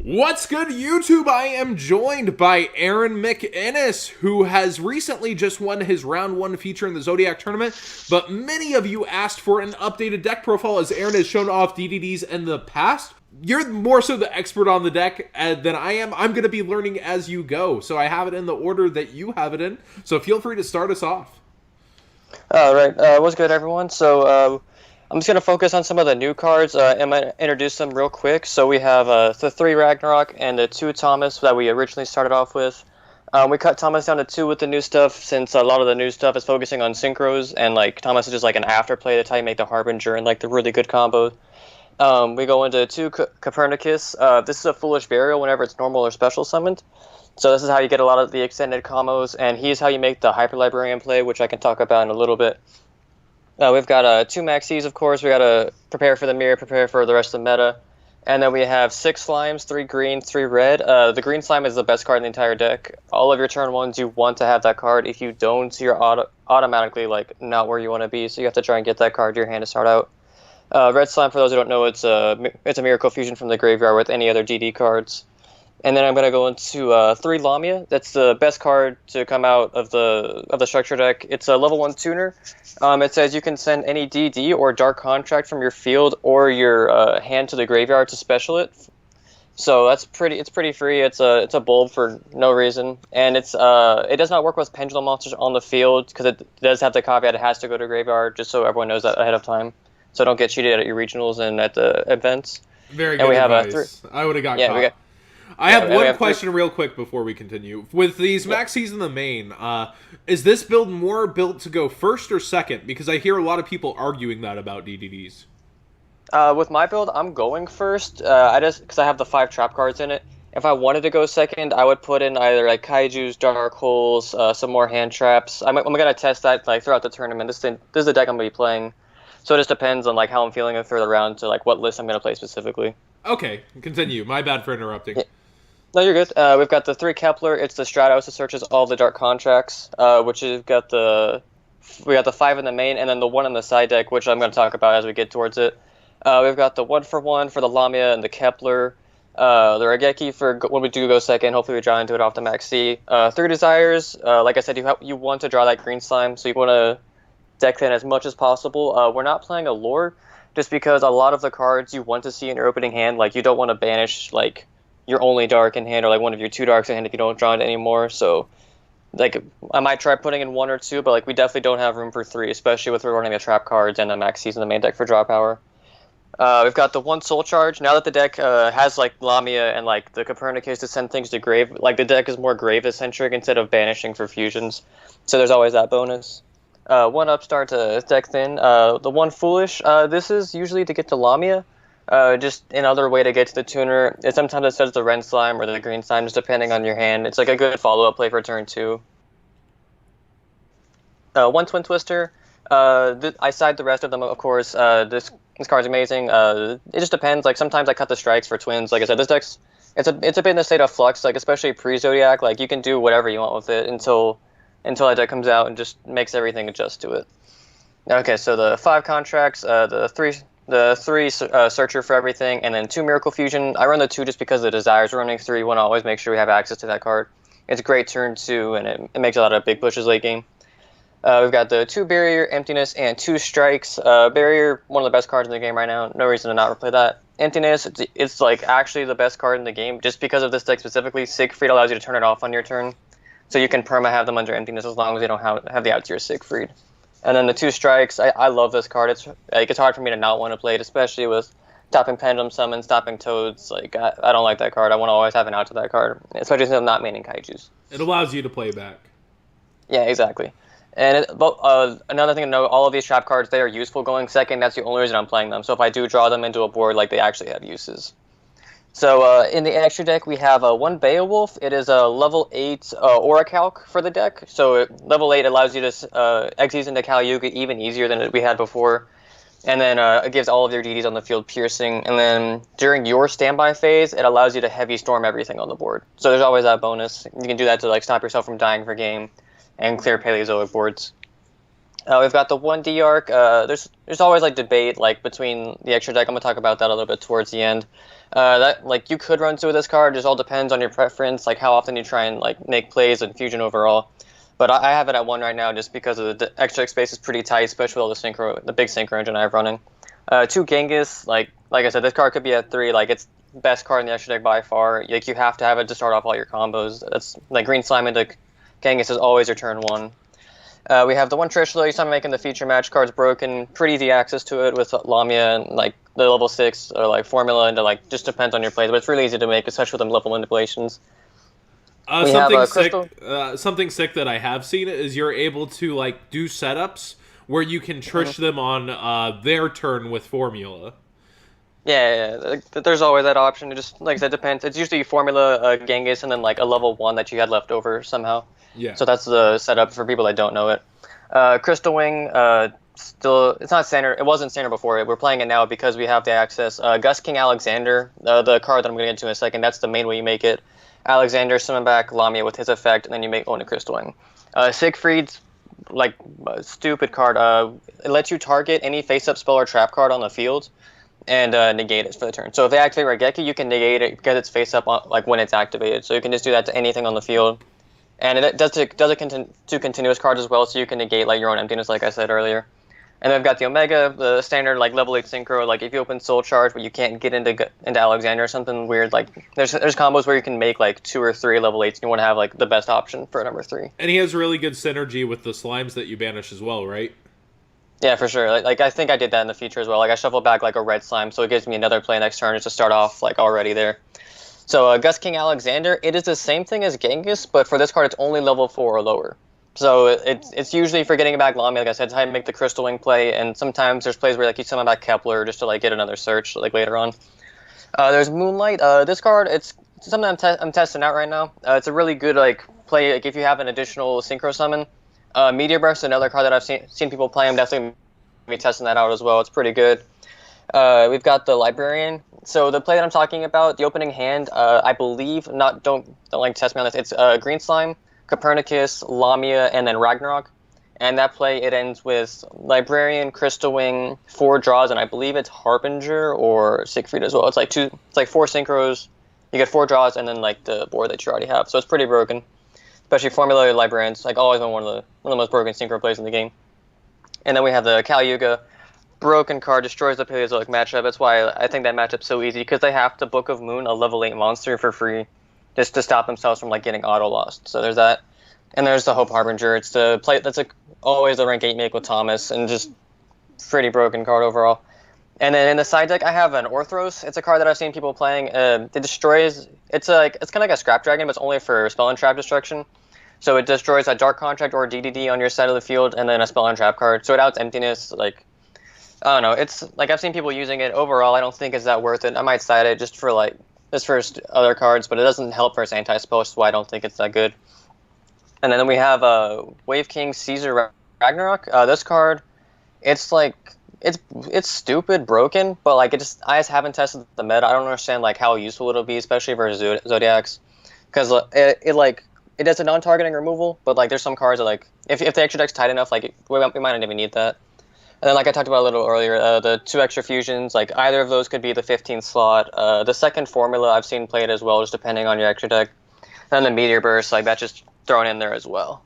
What's good, YouTube? I am joined by Aaron McInnes, who has recently just won his round 1 feature in the Zodiac tournament, but many of you asked for an updated deck profile as Aaron has shown off DDDs in the past. You're more so the expert on the deck than I am. I'm going to be learning as you go, so I have it in the order that you have it in, so feel free to start us off. All right, what's good, everyone? So I'm just going to focus on some of the new cards. I'm going to introduce them real quick. So we have the 3 Ragnarok and the 2 Thomas that we originally started off with. We cut Thomas down to 2 with the new stuff since a lot of the new stuff is focusing on synchros, and like Thomas is just like an afterplay. That's how you make the Harbinger and like the really good combo. We go into 2 Copernicus. This is a Foolish Burial whenever it's normal or special summoned. So this is how you get a lot of the extended combos, and he's how you make the Hyper Librarian play, which I can talk about in a little bit. We've got 2 Maxis, of course. We got to prepare for the mirror, prepare for the rest of the meta. And then we have 6 slimes, 3 green, 3 red. The green slime is the best card in the entire deck. All of your turn 1s, you want to have that card. If you don't, you're automatically like not where you want to be, so you have to try and get that card to your hand to start out. Red slime, for those who don't know, it's a Miracle Fusion from the graveyard with any other DD cards. And then I'm going to go into 3 Lamia. That's the best card to come out of the structure deck. It's a level 1 tuner. It says you can send any DD or Dark Contract from your field or your hand to the graveyard to special it. So it's pretty free. It's a bulb for no reason, and it does not work with pendulum monsters on the field because it does have the caveat it has to go to graveyard, just so everyone knows that ahead of time. So don't get cheated at your regionals and at the events. Very good advice. I would have got caught. I have one question real quick before we continue. With these Maxis in the main, is this build more built to go first or second? Because I hear a lot of people arguing that about DDDs. With my build, I'm going first. Because I have the 5 trap cards in it. If I wanted to go second, I would put in either like Kaijus, Dark Holes, some more hand traps. I'm gonna test that like throughout the tournament. This is the deck I'm gonna be playing, so it just depends on like how I'm feeling through the round to like what list I'm gonna play specifically. Okay, continue. My bad for interrupting. Yeah. No, you're good. We've got the 3 Kepler. It's the Stratos that searches all the dark contracts, which is we got the 5 in the main, and then the 1 in the side deck, which I'm going to talk about as we get towards it. We've got the 1-for-1 for the Lamia and the Kepler. The Raigeki for when we do go second. Hopefully we draw into it off the Max C. 3 Desires. Like I said, you want to draw that green slime, so you want to deck thin as much as possible. We're not playing a lore, just because a lot of the cards you want to see in your opening hand, like you don't want to banish like your only dark in hand or like one of your 2 darks in hand if you don't draw it anymore. So like I might try putting in 1 or 2, but like we definitely don't have room for 3, especially with running the trap cards and the Maxis in the main deck for draw power. We've got the 1 Soul Charge. Now that the deck has like Lamia and like the Copernicus to send things to grave, like the deck is more grave centric instead of banishing for fusions. So there's always that bonus. 1 Upstart to deck thin. The 1 Foolish. This is usually to get to Lamia. Just another way to get to the tuner. Sometimes it says the Ren Slime or the Green Slime, just depending on your hand. It's like a good follow-up play for turn 2. 1 Twin Twister. I side the rest of them, of course. This card's amazing. It just depends. Like sometimes I cut the strikes for twins. Like I said, this deck's it's a bit in a state of flux. Like especially pre-Zodiac. Like you can do whatever you want with it until that deck comes out and just makes everything adjust to it. Okay, so the 5 contracts. The 3 Searcher for everything, and then 2 Miracle Fusion. I run the 2 just because the Desires are running 3. We want to always make sure we have access to that card. It's a great turn 2, and it makes a lot of big pushes late game. We've got the 2 Barrier, Emptiness, and 2 Strikes. Barrier, one of the best cards in the game right now. No reason to not replay that. Emptiness, it's like actually the best card in the game, just because of this deck specifically. Siegfried allows you to turn it off on your turn, so you can perma have them under Emptiness as long as you don't have the out to your Siegfried. And then the 2 Strikes, I love this card. It's hard for me to not want to play it, especially with stopping Pendulum Summon, stopping Toads. Like I don't like that card. I want to always have an out to that card, especially since I'm not maining Kaijus. It allows you to play back. Yeah, exactly. And another thing to note, all of these trap cards, they are useful going second. That's the only reason I'm playing them. So if I do draw them into a board, like they actually have uses. So in the extra deck, we have 1 Beowulf. It is a level 8 Oracalc for the deck. So level 8 allows you to Xyz into Kali Yuga even easier than we had before. And then it gives all of your DDs on the field piercing. And then during your standby phase, it allows you to heavy storm everything on the board. So there's always that bonus. You can do that to like stop yourself from dying for game and clear Paleozoic boards. We've got the 1D arc. There's always like debate like between the extra deck. I'm gonna talk about that a little bit towards the end. That like you could run two with this card. Just all depends on your preference, like how often you try and like make plays and fusion overall. But I have it at one right now just because of the extra deck space is pretty tight, especially with all the big synchro engine I have running. Two Genghis, like I said, this card could be at three. Like it's best card in the extra deck by far. Like you have to have it to start off all your combos. That's like Green Slime into Genghis is always your turn one. We have the one Trishula. You start making the feature match cards broken. Pretty easy access to it with Lamia and like the level 6 or like formula into like just depends on your plays, but it's really easy to make, especially with them level manipulations. We have something sick that I have seen is you're able to like do setups where you can trish them on their turn with formula. Yeah. There's always that option. It just like I said, depends. It's usually formula, Genghis, and then like a level 1 that you had left over somehow. Yeah. So that's the setup for people that don't know it. Crystal Wing, still, it's not standard. It wasn't standard before. We're playing it now because we have the access. Gus King Alexander, the card that I'm going to get into in a second, that's the main way you make it. Alexander, summon back Lamia with his effect, and then you own a Crystal Wing. Siegfried's, like, stupid card. It lets you target any face-up spell or trap card on the field and negate it for the turn. So if they activate Raigeki, you can negate it because it's face-up like when it's activated. So you can just do that to anything on the field. And it does it to continuous cards as well, so you can negate like your own emptiness, like I said earlier. And then we've got the Omega, the standard like level 8 synchro. Like if you open Soul Charge, but you can't get into Alexander or something weird. Like there's combos where you can make like 2 or 3 level 8s, and you want to have like the best option for number 3. And he has really good synergy with the slimes that you banish as well, right? Yeah, for sure. Like I think I did that in the feature as well. Like I shuffled back like a red slime, so it gives me another play next turn just to start off like already there. So Gus King Alexander, it is the same thing as Genghis, but for this card it's only level 4 or lower. So it's usually for getting back Lamia, like I said, it's how you make the Crystal Wing play, and sometimes there's plays where like you summon back Kepler just to like get another search like later on. There's Moonlight. This card, it's something I'm testing out right now. It's a really good like play like if you have an additional synchro summon. Meteor Burst is another card that I've seen people play. I'm definitely be testing that out as well. It's pretty good. We've got the Librarian. So the play that I'm talking about, the opening hand, I believe, don't like test me on this. It's Green Slime, Copernicus, Lamia, and then Ragnarok. And that play, it ends with Librarian, Crystal Wing, 4 draws, and I believe it's Harbinger or Siegfried as well. It's like 4 synchros. You get 4 draws, and then like the board that you already have. So it's pretty broken, especially Formula Librarians. Like always been one of the most broken synchro plays in the game. And then we have the Kali Yuga. Broken card, destroys the Paleozoic matchup. That's why I think that matchup's so easy, because they have to Book of Moon, a level 8 monster, for free, just to stop themselves from like getting auto lost. So there's that, and there's the Hope Harbinger. It's the play that's always the rank 8 make with Thomas, and just pretty broken card overall. And then in the side deck, I have an Orthros. It's a card that I've seen people playing. It destroys. It's kind of like a Scrap Dragon, but it's only for spell and trap destruction. So it destroys a Dark Contract or DDD on your side of the field, and then a spell and trap card. So it outs emptiness. Like, I don't know. It's like I've seen people using it. Overall, I don't think it's that worth it. I might side it just for other cards, but it doesn't help versus anti-spell, which is why I don't think it's that good. And then we have Wave King Caesar Ragnarok. This card, it's like it's stupid broken, but like I just haven't tested the meta. I don't understand like how useful it'll be, especially versus Zodiacs, because it does a non-targeting removal, but like there's some cards that like if the extra deck's tight enough, like we might not even need that. And then, like I talked about a little earlier, the 2 extra fusions, like either of those could be the 15th slot. The second formula I've seen played as well, just depending on your extra deck. And then the Meteor Burst, like that's just thrown in there as well.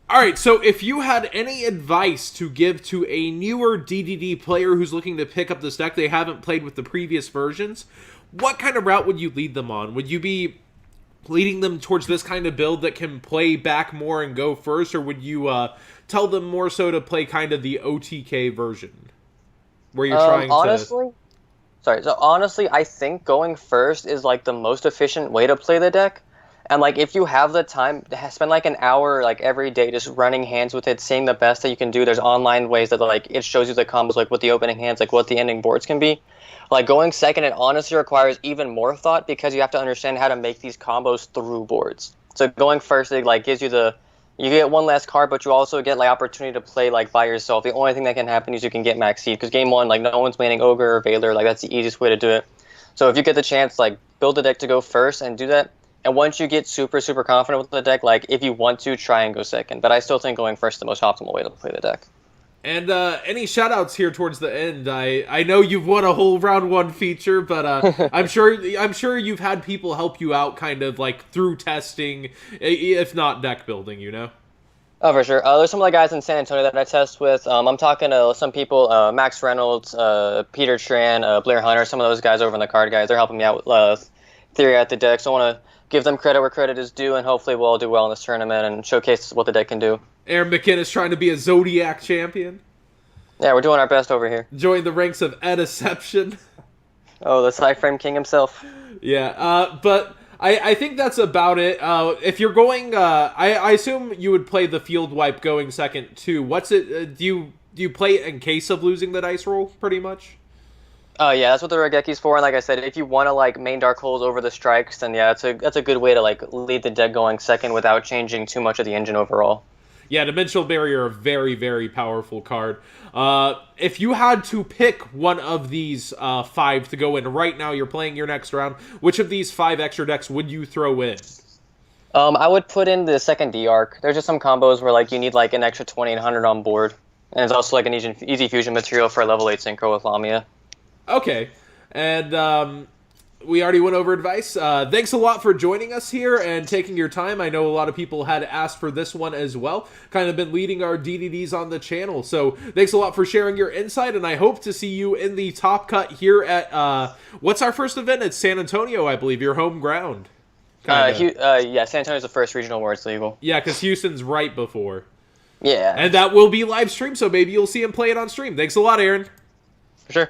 All right, so if you had any advice to give to a newer DDD player who's looking to pick up this deck, they haven't played with the previous versions, what kind of route would you lead them on? Would you be leading them towards this kind of build that can play back more and go first, or would you tell them more so to play kind of the OTK version, where you're trying honestly, I think going first is like the most efficient way to play the deck. And like if you have the time, spend like an hour like every day just running hands with it, seeing the best that you can do. There's online ways that like it shows you the combos, like with the opening hands, like what the ending boards can be. Like going second, it honestly requires even more thought, because you have to understand how to make these combos through boards. So going first, it like gives you you get one last card, but you also get like opportunity to play like by yourself. The only thing that can happen is you can get max seed, because game 1, like no one's manning Ogre or Veiler. Like that's the easiest way to do it. So if you get the chance, like build a deck to go first and do that, And once you get super, super confident with the deck, like, if you want to, try and go second. But I still think going first is the most optimal way to play the deck. And any shout-outs here towards the end? I know you've won a whole round 1 feature, but I'm sure you've had people help you out kind of like through testing, if not deck building, you know? Oh, for sure. There's some of the guys in San Antonio that I test with. I'm talking to some people, Max Reynolds, Peter Tran, Blair Hunter, some of those guys over in the card guys. They're helping me out with theory at the deck. So I want to give them credit where credit is due, and hopefully we'll all do well in this tournament and showcase what the deck can do. Aaron McInnes trying to be a Zodiac champion. Yeah, we're doing our best over here. Join the ranks of Ediception. Oh, the Cyframe King himself. Yeah, but I think that's about it. If you're going, I assume you would play the field wipe going second too. What's it? Do you play it in case of losing the dice roll, pretty much? Yeah, that's what the Rageki's for. And like I said, if you want to like main Dark Holes over the strikes, then yeah, that's a good way to like lead the deck going second without changing too much of the engine overall. Yeah, Dimensional Barrier, a very, very powerful card. If you had to pick one of these 5 to go in right now, you're playing your next round, which of these 5 extra decks would you throw in? I would put in the second D-Arc. There's just some combos where like you need like an extra 20 and 100 on board. And it's also like an easy fusion material for a level 8 synchro with Lamia. Okay, and we already went over advice. Thanks a lot for joining us here and taking your time. I know a lot of people had asked for this one as well. Kind of been leading our DDDs on the channel. So thanks a lot for sharing your insight, and I hope to see you in the top cut here at, what's our first event? It's San Antonio, I believe, your home ground. Yeah, San Antonio's the first regional where it's legal. Yeah, because Houston's right before. Yeah. And that will be live stream, so maybe you'll see him play it on stream. Thanks a lot, Aaron. For sure.